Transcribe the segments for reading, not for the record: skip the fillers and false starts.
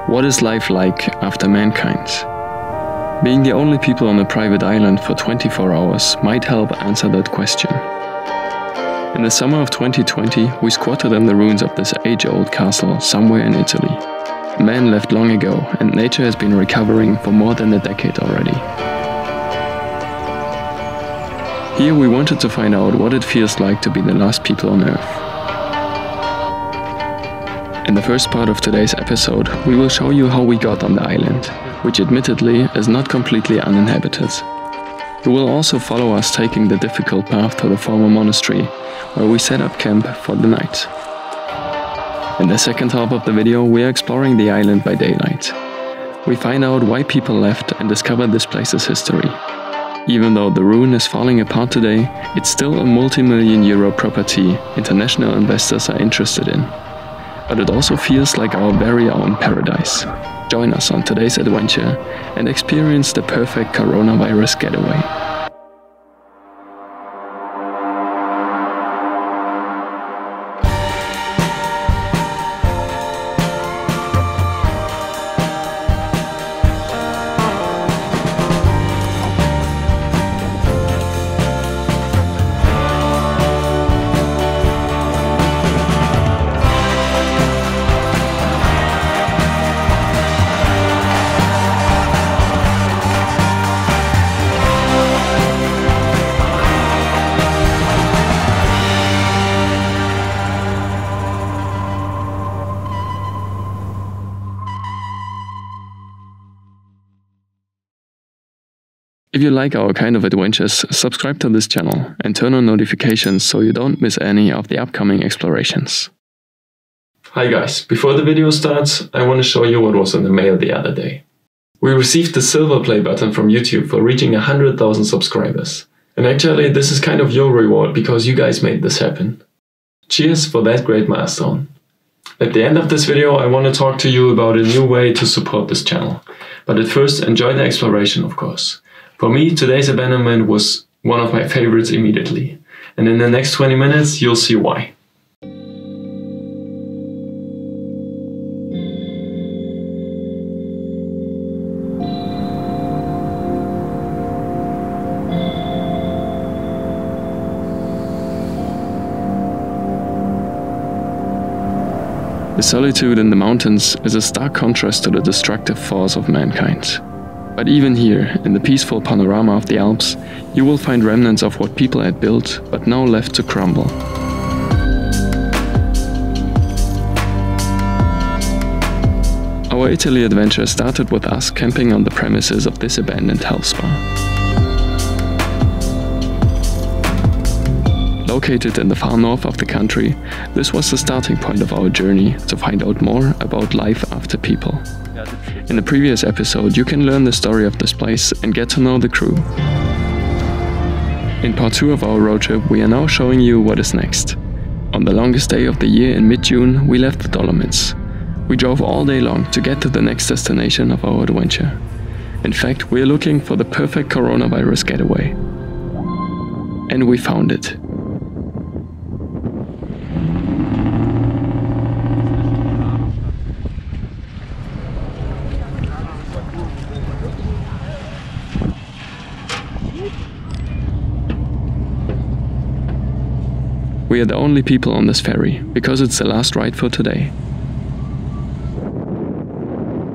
What is life like after mankind? Being the only people on a private island for 24 hours might help answer that question. In the summer of 2020, we squatted in the ruins of this age-old castle somewhere in Italy. Man left long ago, and nature has been recovering for more than a decade already. Here we wanted to find out what it feels like to be the last people on Earth. In the first part of today's episode, we will show you how we got on the island, which admittedly is not completely uninhabited. You will also follow us taking the difficult path to the former monastery, where we set up camp for the night. In the second half of the video, we are exploring the island by daylight. We find out why people left and discover this place's history. Even though the ruin is falling apart today, it's still a multi-million euro property international investors are interested in. But it also feels like our very own paradise. Join us on today's adventure and experience the perfect coronavirus getaway. If you like our kind of adventures, subscribe to this channel and turn on notifications so you don't miss any of the upcoming explorations. Hi guys, before the video starts, I want to show you what was in the mail the other day. We received the silver play button from YouTube for reaching 100,000 subscribers. And actually this is kind of your reward because you guys made this happen. Cheers for that great milestone. At the end of this video I want to talk to you about a new way to support this channel. But at first enjoy the exploration, of course. For me, today's abandonment was one of my favorites immediately, and in the next 20 minutes you'll see why. The solitude in the mountains is a stark contrast to the destructive force of mankind. But even here, in the peaceful panorama of the Alps, you will find remnants of what people had built, but now left to crumble. Our Italy adventure started with us camping on the premises of this abandoned health spa. Located in the far north of the country, this was the starting point of our journey to find out more about life after people. In the previous episode, you can learn the story of this place and get to know the crew. In part 2 of our road trip, we are now showing you what is next. On the longest day of the year in mid-June, we left the Dolomites. We drove all day long to get to the next destination of our adventure. In fact, we are looking for the perfect coronavirus getaway. And we found it. We are the only people on this ferry, because it's the last ride for today.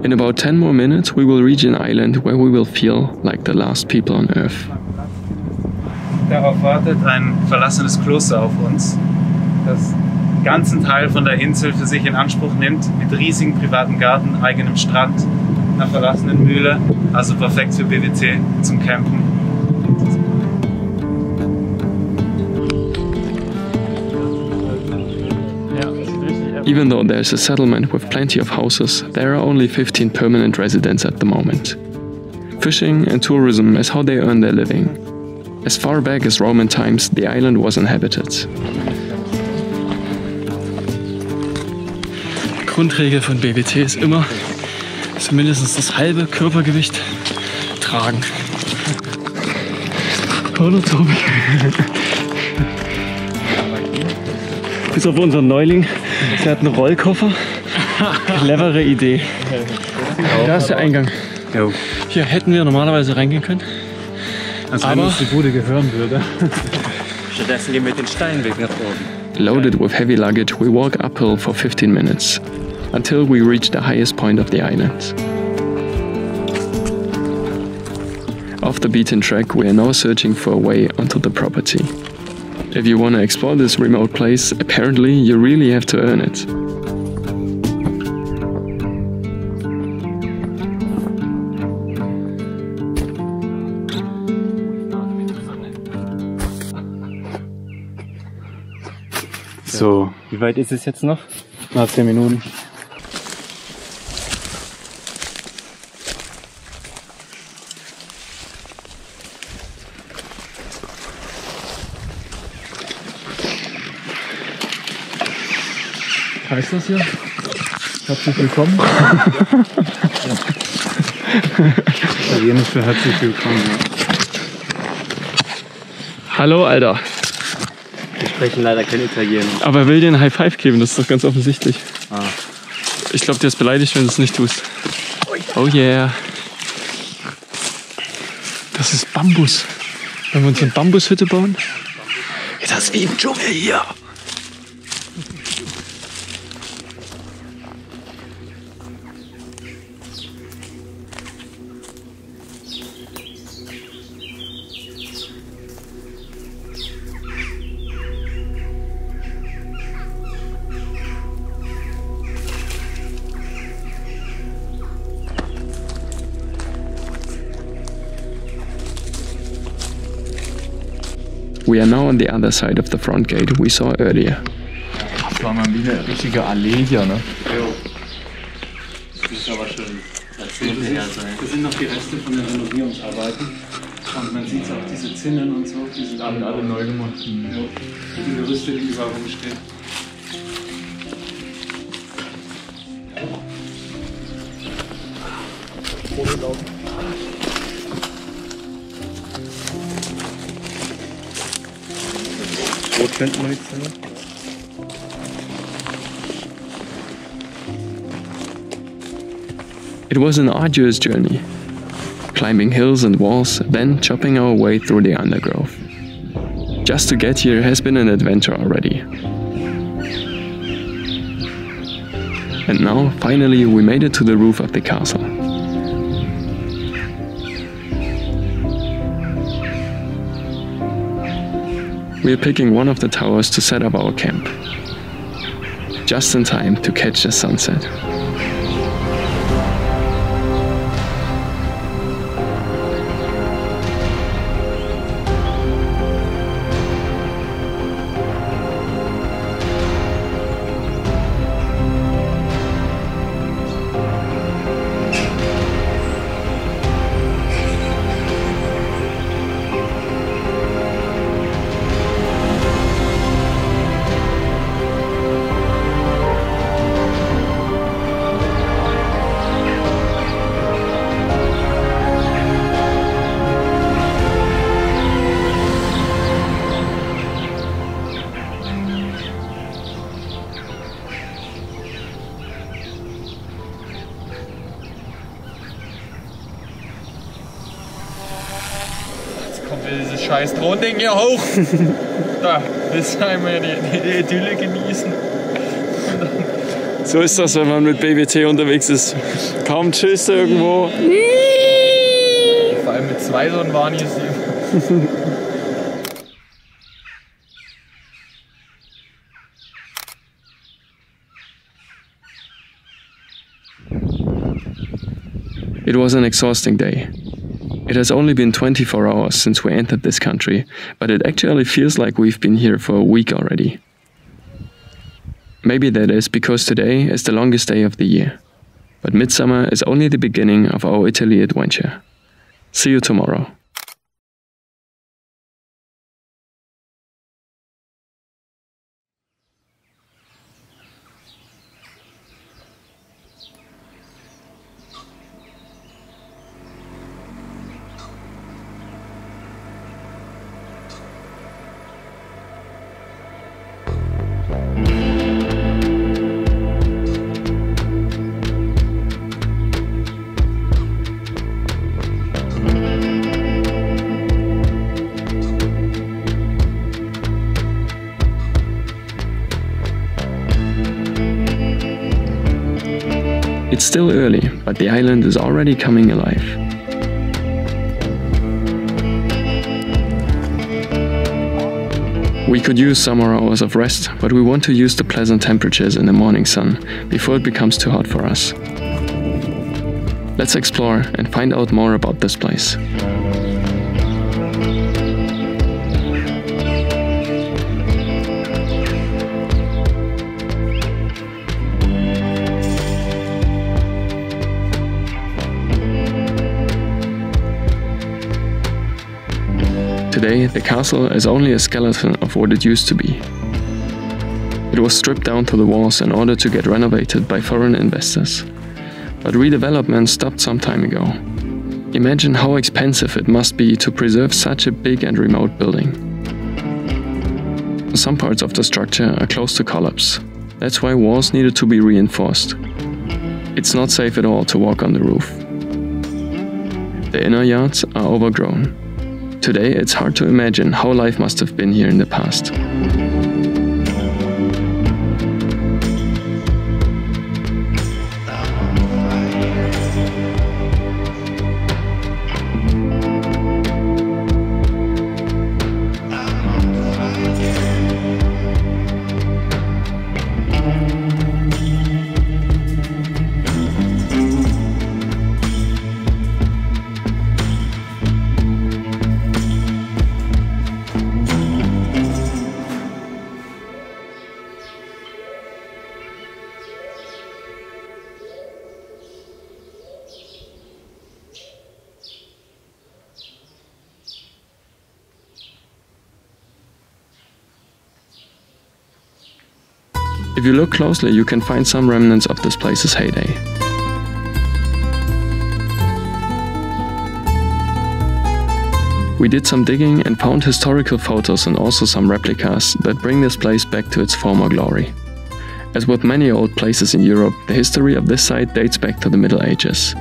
In about 10 more minutes we will reach an island where we will feel like the last people on Earth. Darauf wartet ein verlassenes Kloster auf uns, das den ganzen Teil von der Insel für sich in Anspruch nimmt, mit riesigem privaten Garten, eigenem Strand, einer verlassenen Mühle, also perfekt für BWC zum Campen. Even though there's a settlement with plenty of houses, there are only 15 permanent residents at the moment. Fishing and tourism is how they earn their living. As far back as Roman times, the island was inhabited. Die Grundregel von BWT ist immer zumindest das halbe Körpergewicht tragen. Oder Tobi? Bis auf unseren Neuling, der hat einen Rollkoffer Clevere Idee. Da ist der Eingang. Jo. Hier hätten wir normalerweise reingehen können. Also wenn uns die Bude gehören würde. Stattdessen gehen wir den Steinweg nach oben. Loaded with heavy luggage, we walk uphill for 15 minutes, until we reach the highest point of the island. Off the beaten track, we are now searching for a way onto the property. If you want to explore this remote place, apparently you really have to earn it. So, Wie weit ist es jetzt noch? nach 10 Minuten. Heißt das hier? Herzlich willkommen. Italienisch für herzlich willkommen. Hallo, Alter. Wir sprechen leider kein Italienisch. Aber er will dir ein High Five geben, das ist doch ganz offensichtlich. Ah. Ich glaube, der ist beleidigt, wenn du es nicht tust. Oh yeah. Das ist Bambus. Wenn wir uns eine Bambushütte bauen? Ja, das ist wie im Dschungel hier. We are now on the other side of the front gate we saw earlier. Das war mal wieder eine richtige Allee hier, ne? Das muss aber schon Jahrzehnte her sein. Das sind noch die Reste von den Renovierungsarbeiten. Und man sieht auch diese Zinnen und so, die sind alle neu gemacht. die Gerüste, die überall rumstehen. Schrotflintenmunition. It was an arduous journey, climbing hills and walls, then chopping our way through the undergrowth. Just to get here has been an adventure already. And now, finally, we made it to the roof of the castle. We are picking one of the towers to set up our camp, just in time to catch the sunset. Kommt wieder dieses scheiß Drohending hier hoch. Da, bis einmal die Idylle genießen. So ist das, wenn man mit BWT unterwegs ist. Kaum chillst du irgendwo. Vor allem mit 2 so ein Warnis. It was an exhausting day. It has only been 24 hours since we entered this country, but it actually feels like we've been here for a week already. Maybe that is because today is the longest day of the year. But midsummer is only the beginning of our Italy adventure. See you tomorrow. It's still early, but the island is already coming alive. We could use some more hours of rest, but we want to use the pleasant temperatures in the morning sun before it becomes too hot for us. Let's explore and find out more about this place. Today, the castle is only a skeleton of what it used to be. It was stripped down to the walls in order to get renovated by foreign investors. But redevelopment stopped some time ago. Imagine how expensive it must be to preserve such a big and remote building. Some parts of the structure are close to collapse. That's why walls needed to be reinforced. It's not safe at all to walk on the roof. The inner yards are overgrown. Today, it's hard to imagine how life must have been here in the past. If you look closely, you can find some remnants of this place's heyday. We did some digging and found historical photos and also some replicas that bring this place back to its former glory. As with many old places in Europe, the history of this site dates back to the Middle Ages.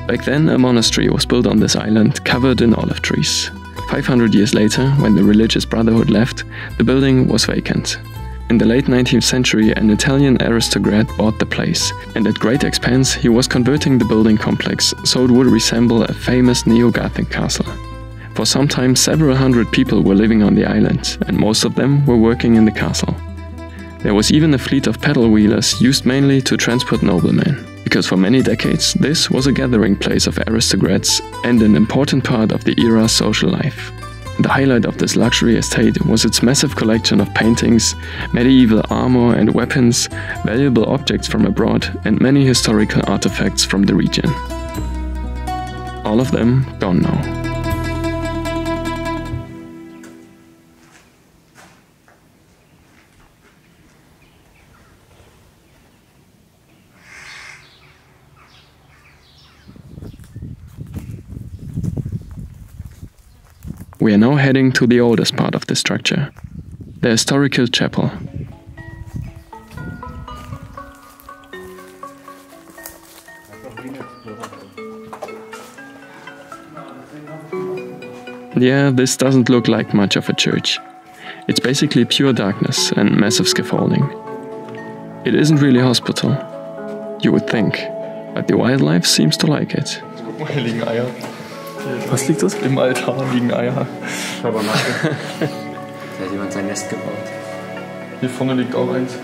Back then, a monastery was built on this island, covered in olive trees. 500 years later, when the religious brotherhood left, the building was vacant. In the late 19th century, an Italian aristocrat bought the place, and at great expense he was converting the building complex so it would resemble a famous neo-Gothic castle. For some time, several hundred people were living on the island, and most of them were working in the castle. There was even a fleet of paddle wheelers used mainly to transport noblemen, because for many decades this was a gathering place of aristocrats and an important part of the era's social life. The highlight of this luxury estate was its massive collection of paintings, medieval armor and weapons, valuable objects from abroad, and many historical artifacts from the region. All of them gone now. We are now heading to the oldest part of the structure, the historical chapel. Yeah, this doesn't look like much of a church. It's basically pure darkness and massive scaffolding. It isn't really a hospital, you would think, but the wildlife seems to like it. Hier liegen Eier. Was liegt das? Im Altar liegen Eier. Schau mal nach. Da hat jemand sein Nest gebaut. Hier vorne liegt auch eins.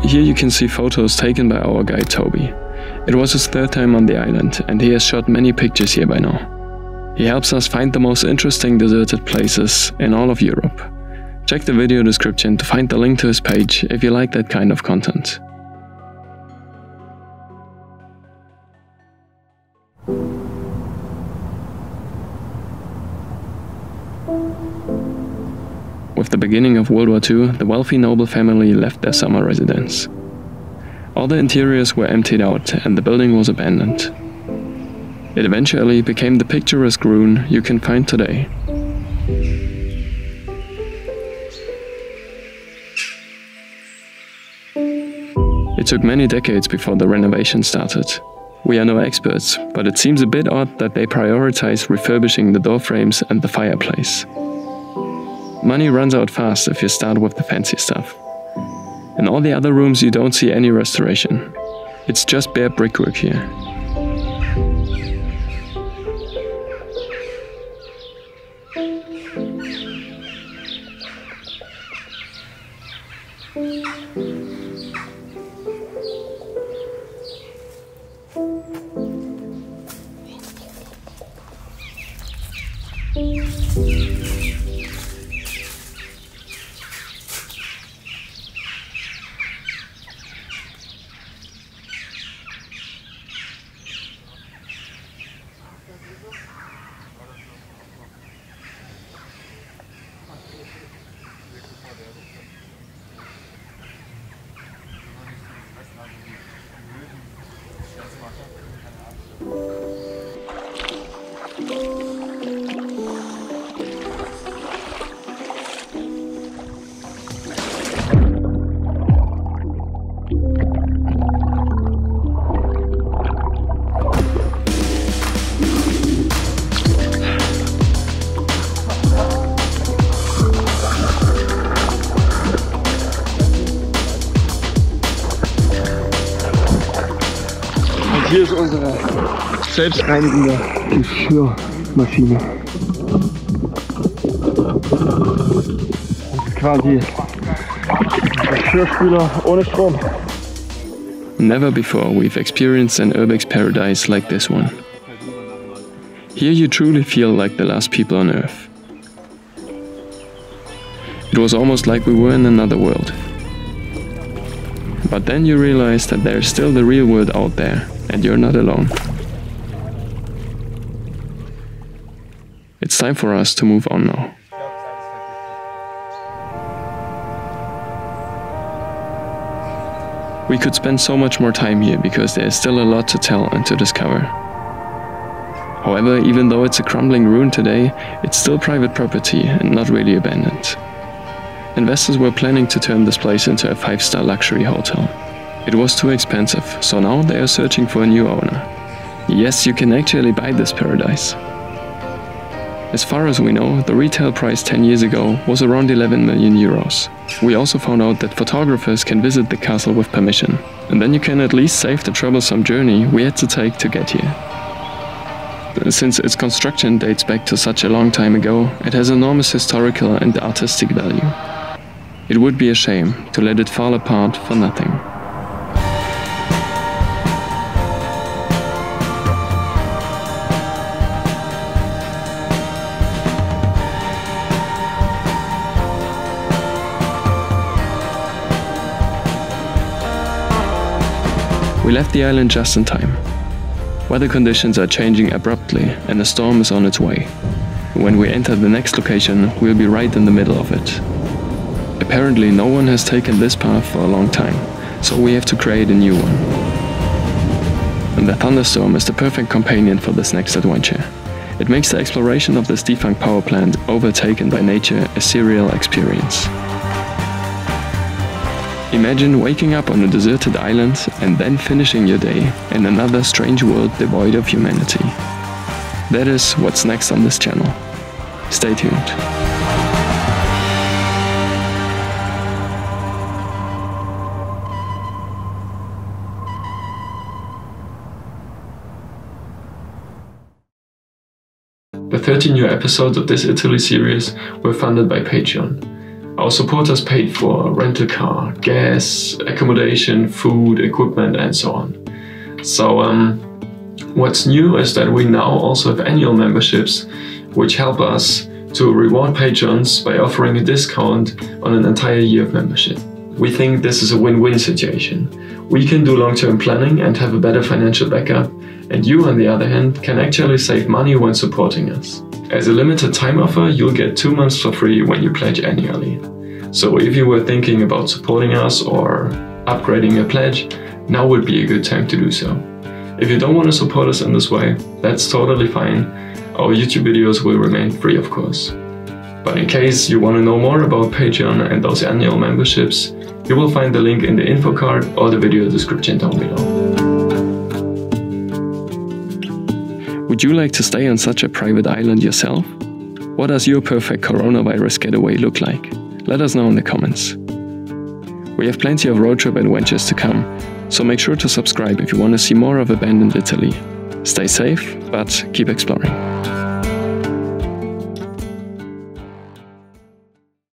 Here you can see photos taken by our guide Toby. It was his third time on the island, and he has shot many pictures here by now. He helps us find the most interesting deserted places in all of Europe. Check the video description to find the link to his page if you like that kind of content. With the beginning of World War II, the wealthy noble family left their summer residence. All the interiors were emptied out and the building was abandoned. It eventually became the picturesque ruin you can find today. took many decades before the renovation started. We are no experts, but it seems a bit odd that they prioritize refurbishing the door frames and the fireplace. Money runs out fast if you start with the fancy stuff. In all the other rooms you don't see any restoration. It's just bare brickwork here. Hier ist unsere selbstreinigende Geschirrmaschine. Das ist quasi der Geschirrspüler ohne Strom. Never before we've experienced an urbex paradise like this one. Here you truly feel like the last people on Earth. It was almost like we were in another world. But then you realize that there's still the real world out there, and you're not alone. It's time for us to move on now. We could spend so much more time here because there is still a lot to tell and to discover. However, even though it's a crumbling ruin today, it's still private property and not really abandoned. Investors were planning to turn this place into a 5-star luxury hotel. It was too expensive, so now they are searching for a new owner. Yes, you can actually buy this paradise. As far as we know, the retail price 10 years ago was around 11 million euros. We also found out that photographers can visit the castle with permission, and then you can at least save the troublesome journey we had to take to get here. Since its construction dates back to such a long time ago, it has enormous historical and artistic value. It would be a shame to let it fall apart for nothing. We left the island just in time. Weather conditions are changing abruptly and a storm is on its way. When we enter the next location, we'll be right in the middle of it. Apparently no one has taken this path for a long time, so we have to create a new one. And the thunderstorm is the perfect companion for this next adventure. It makes the exploration of this defunct power plant overtaken by nature a surreal experience. Imagine waking up on a deserted island and then finishing your day in another strange world devoid of humanity. That is what's next on this channel. Stay tuned. The 13 new episodes of this Italy series were funded by Patreon. Our supporters paid for rental car, gas, accommodation, food, equipment and so on. So what's new is that we now also have annual memberships which help us to reward patrons by offering a discount on an entire year of membership. We think this is a win-win situation. We can do long-term planning and have a better financial backup, and you on the other hand can actually save money when supporting us. As a limited time offer, you'll get 2 months for free when you pledge annually. So if you were thinking about supporting us or upgrading your pledge, now would be a good time to do so. If you don't want to support us in this way, that's totally fine. Our YouTube videos will remain free, of course. But in case you want to know more about Patreon and those annual memberships, You will find the link in the info card or the video description down below. Would you like to stay on such a private island yourself? What does your perfect coronavirus getaway look like? Let us know in the comments. We have plenty of road trip adventures to come, so make sure to subscribe if you want to see more of abandoned Italy. Stay safe, but keep exploring.